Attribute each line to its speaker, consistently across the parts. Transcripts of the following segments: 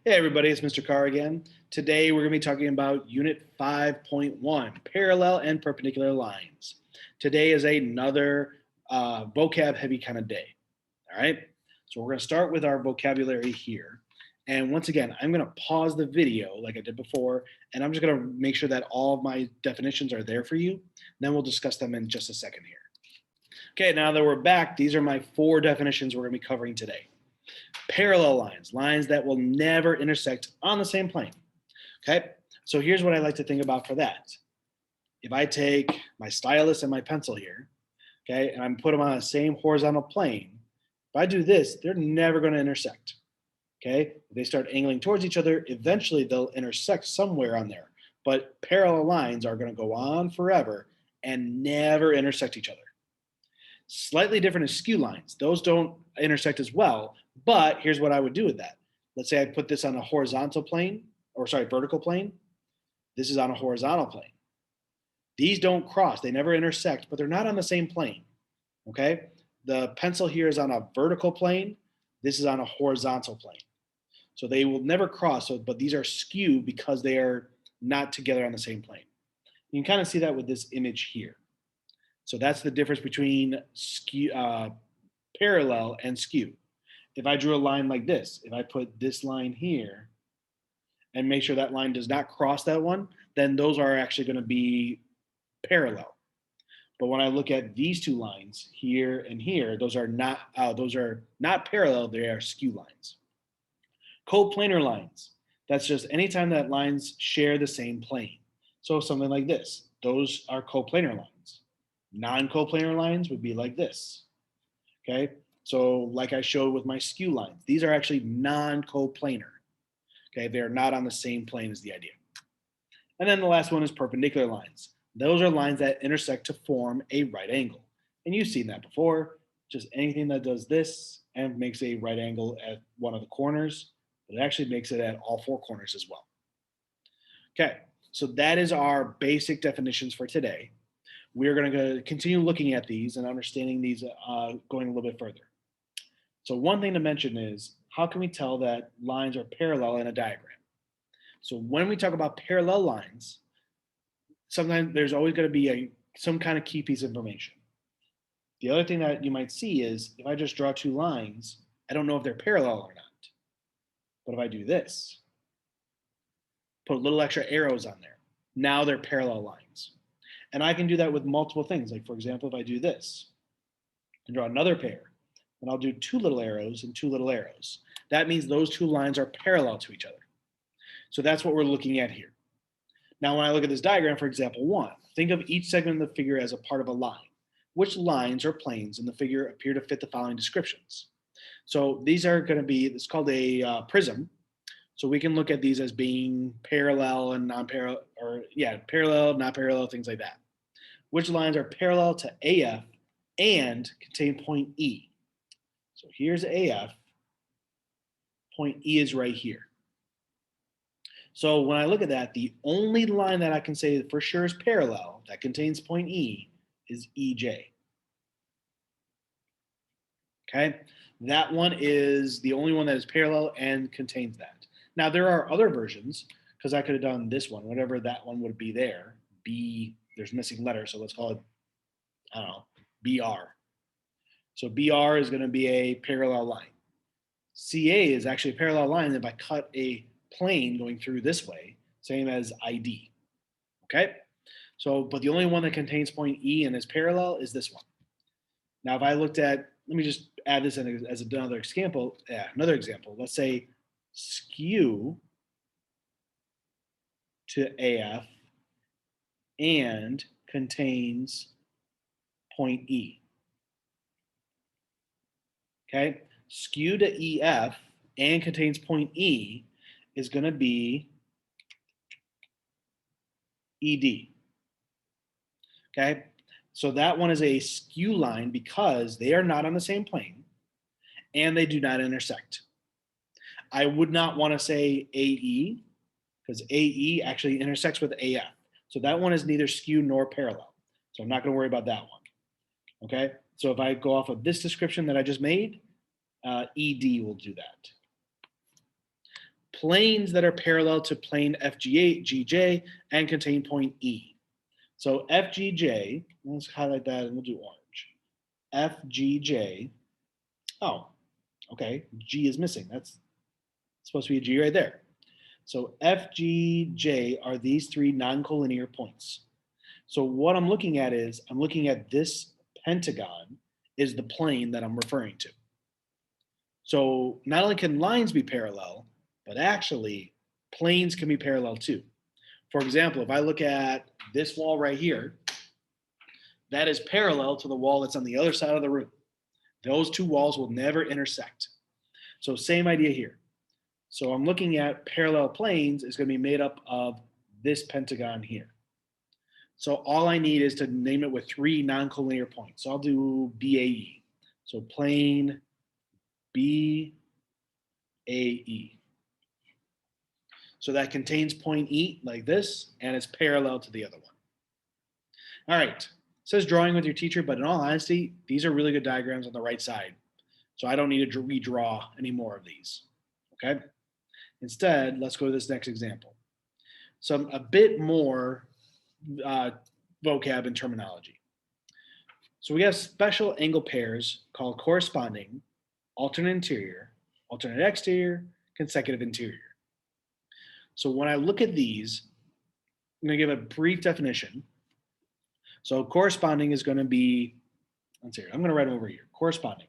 Speaker 1: Hey everybody, it's Mr. Carr again. Today we're going to be talking about Unit 5.1, Parallel and Perpendicular Lines. Today is another vocab heavy kind of day. All right, so we're going to start with our vocabulary here. And once again, I'm going to pause the video like I did before, and I'm just going to make sure that all of my definitions are there for you. Then we'll discuss them in just a second here. Okay, now that we're back, these are my 4 definitions we're going to be covering today. Parallel lines, lines that will never intersect on the same plane. Okay, so here's what I like to think about for that. If I take my stylus and my pencil here, okay, and I put them on the same horizontal plane, if I do this, they're never going to intersect. Okay, if they start angling towards each other, eventually they'll intersect somewhere on there. But parallel lines are going to go on forever and never intersect each other. Slightly different is skew lines. Those don't intersect as well, but here's what I would do with that. Let's say I put this on a horizontal plane, or sorry, vertical plane. This is on a horizontal plane. These don't cross, they never intersect, but they're not on the same plane, okay? The pencil here is on a vertical plane. This is on a horizontal plane. So they will never cross, but these are skew because they are not together on the same plane. You can kind of see that with this image here. So that's the difference between parallel and skew. If I drew a line like this, if I put this line here and make sure that line does not cross that one, then those are actually going to be parallel. But when I look at these 2 lines here and here, those are not parallel, they are skew lines. Coplanar lines, that's just anytime that lines share the same plane. So something like this, those are coplanar lines. Non-coplanar lines would be like this, okay? So like I showed with my skew lines, these are actually non-coplanar, okay? They're not on the same plane as the idea. And then the last one is perpendicular lines. Those are lines that intersect to form a right angle. And you've seen that before, just anything that does this and makes a right angle at one of the corners, but it actually makes it at all 4 corners as well. Okay, so that is our basic definitions for today. We're going to continue looking at these and understanding these going a little bit further. So one thing to mention is, how can we tell that lines are parallel in a diagram? So when we talk about parallel lines, sometimes there's always going to be some kind of key piece of information. The other thing that you might see is, if I just draw 2 lines, I don't know if they're parallel or not. But if I do this, put little extra arrows on there, now they're parallel lines. And I can do that with multiple things. Like, for example, if I do this and draw another pair, then I'll do 2 little arrows and 2 little arrows. That means those 2 lines are parallel to each other. So that's what we're looking at here. Now, when I look at this diagram, for example 1, think of each segment of the figure as a part of a line. Which lines or planes in the figure appear to fit the following descriptions? So these are going to be, it's called a prism. So we can look at these as being parallel and non-parallel, or parallel, not parallel, things like that. Which lines are parallel to AF and contain point E? So here's AF, point E is right here. So when I look at that, the only line that I can say for sure is parallel that contains point E is EJ. Okay, that one is the only one that is parallel and contains that. Now there are other versions, because I could have done this one, whatever that one would be there. B, there's missing letters, so let's call it, I don't know, BR. So BR is going to be a parallel line. CA is actually a parallel line if I cut a plane going through this way, same as ID. Okay, so but the only one that contains point E and is parallel is this one. Now if I looked at, let me just add this in as another example. Let's say skew to AF and contains point E. Okay, skew to EF and contains point E is going to be ED. Okay, so that one is a skew line because they are not on the same plane and they do not intersect. I would not want to say AE because AE actually intersects with AF. So that one is neither skew nor parallel. So I'm not going to worry about that one. Okay, so if I go off of this description that I just made, ED will do that. planes that are parallel to plane FG8, GJ, and contain point E. So FGJ, let's highlight that and we'll do orange. FGJ, oh, okay, G is missing. That's supposed to be a G right there. So FGJ are these three non-collinear points. So what I'm looking at is, I'm looking at this pentagon is the plane that I'm referring to. So not only can lines be parallel, but actually planes can be parallel too. For example, if I look at this wall right here, that is parallel to the wall that's on the other side of the room. Those two walls will never intersect. So same idea here. So I'm looking at parallel planes is going to be made up of this pentagon here. So all I need is to name it with three non-collinear points. So I'll do BAE. So plane BAE. So that contains point E like this, and it's parallel to the other one. All right, it says drawing with your teacher, but in all honesty, these are really good diagrams on the right side. So I don't need to redraw any more of these, okay? Instead, let's go to this next example. So a bit more vocab and terminology. So we have special angle pairs called corresponding, alternate interior, alternate exterior, consecutive interior. So when I look at these, I'm going to give a brief definition. So corresponding is going to be, let's see, I'm going to write over here, corresponding.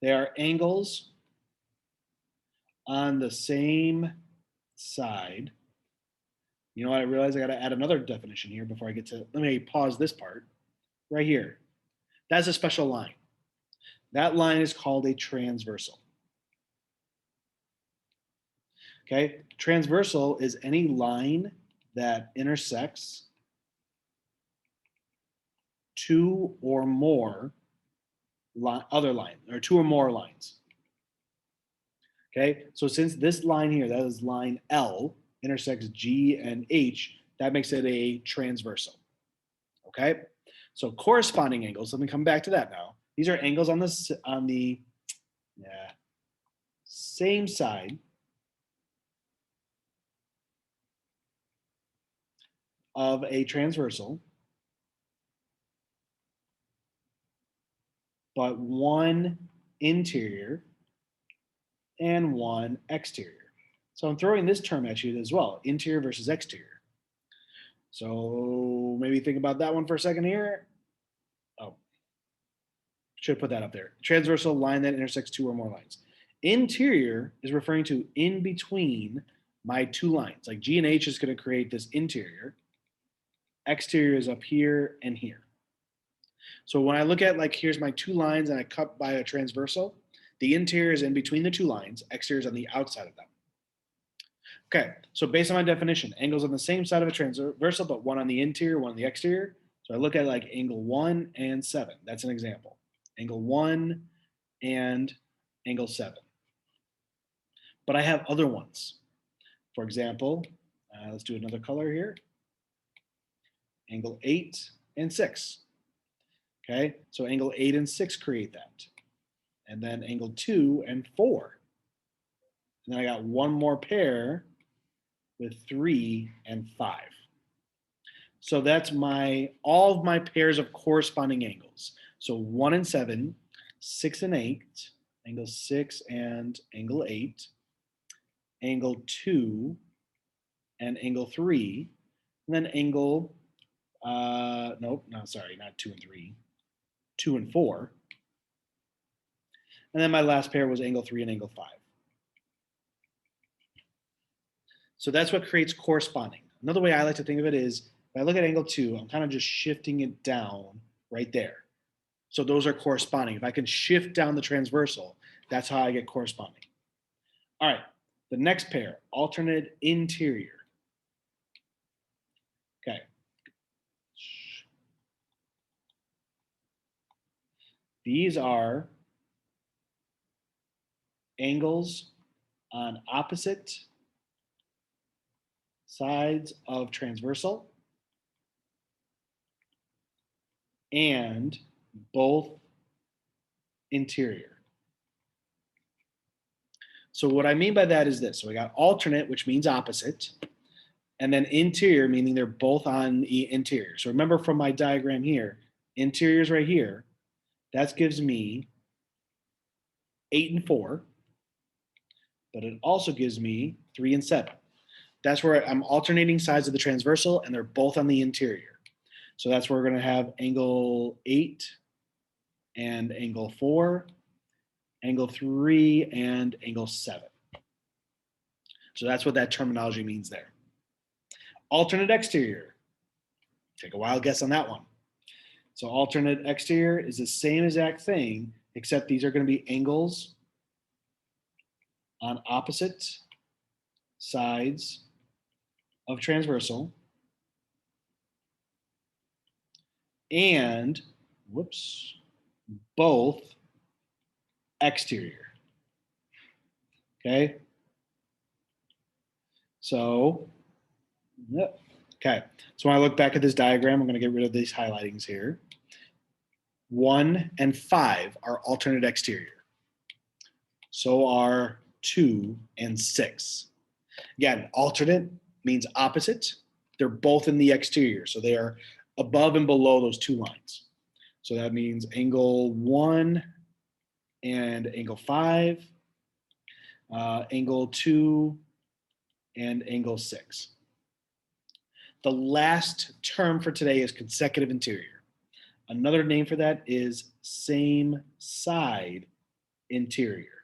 Speaker 1: They are angles on the same side. You know what, I realize I got to add another definition here before I get to, let me pause this part right here. That's a special line. That line is called a transversal. Okay, transversal is any line that intersects two or more other lines, or two or more lines. Okay, so since this line here, that is line L, intersects G and H, that makes it a transversal. Okay, so corresponding angles, let me come back to that now. These are angles on the same side of a transversal, but one interior and one exterior. So I'm throwing this term at you as well, interior versus exterior. So maybe think about that one for a second here. Oh, should put that up there. Transversal line that intersects two or more lines. Interior is referring to in between my two lines. Like G and H is going to create this interior. Exterior is up here and here. So when I look at, like, here's my two lines and I cut by a transversal, the interior is in between the two lines, exterior is on the outside of them. Okay, so based on my definition, angles on the same side of a transversal, but one on the interior, one on the exterior. So I look at like angle 1 and 7. That's an example. Angle 1 and angle 7. But I have other ones. For example, let's do another color here. Angle 8 and 6. Okay, so angle 8 and 6 create that. And then angle 2 and 4. And then I got one more pair with 3 and 5. So that's all of my pairs of corresponding angles. So 1 and 7, 6 and 8, angle 6 and angle 8, angle 2 and angle 3, and then angle, nope, no, sorry, not 2 and 3, 2 and 4. And then my last pair was angle 3 and angle 5. So that's what creates corresponding. Another way I like to think of it is, if I look at angle 2, I'm kind of just shifting it down right there. So those are corresponding. If I can shift down the transversal, that's how I get corresponding. All right, the next pair, alternate interior. Okay. These are angles on opposite sides of transversal and both interior. So what I mean by that is this. So we got alternate, which means opposite, and then interior, meaning they're both on the interior. So remember from my diagram here, interior is right here. That gives me 8 and 4, but it also gives me 3 and 7. That's where I'm alternating sides of the transversal, and they're both on the interior. So that's where we're going to have angle 8 and angle 4, angle 3, and angle 7. So that's what that terminology means there. Alternate exterior. Take a wild guess on that one. So alternate exterior is the same exact thing, except these are going to be angles on opposite sides of transversal, and both exterior. Okay. So, okay. So when I look back at this diagram, I'm going to get rid of these highlightings here. 1 and 5 are alternate exterior. So are 2 and 6. Again, alternate means opposite. They're both in the exterior. So they are above and below those 2 lines. So that means angle 1 and angle 5, angle 2 and angle 6. The last term for today is consecutive interior. Another name for that is same side interior.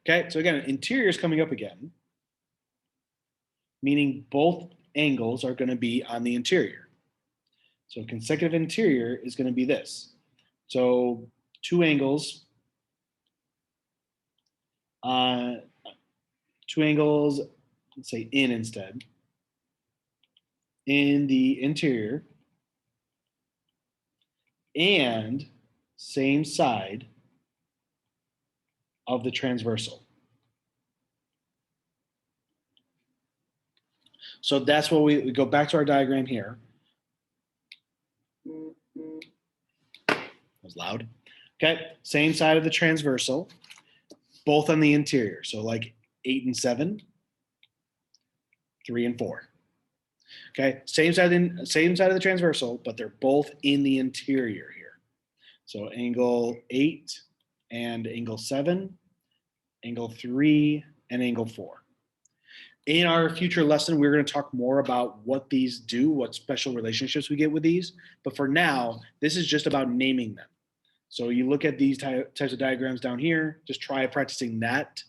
Speaker 1: Okay, so again, interior is coming up again, meaning both angles are going to be on the interior. So consecutive interior is going to be this. So 2 angles, let's say in instead, in the interior, and same side of the transversal. So that's what we go back to our diagram here. That was loud. Okay, same side of the transversal, both on the interior. So like 8 and 7, 3 and 4. Okay, same side of the transversal, but they're both in the interior here. So angle 8 and angle 7, angle 3 and angle 4. In our future lesson, we're going to talk more about what these do, what special relationships we get with these. But for now, this is just about naming them. So you look at these types of diagrams down here, just try practicing that.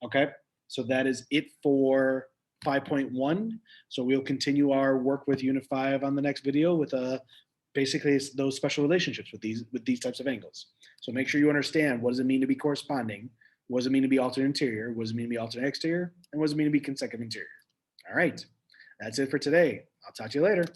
Speaker 1: Okay, so that is it for 5.1. So we'll continue our work with Unit 5 on the next video with basically those special relationships with these types of angles. So make sure you understand, what does it mean to be corresponding? What does it mean to be alternate interior? What does it mean to be alternate exterior? And what does it mean to be consecutive interior? All right, that's it for today. I'll talk to you later.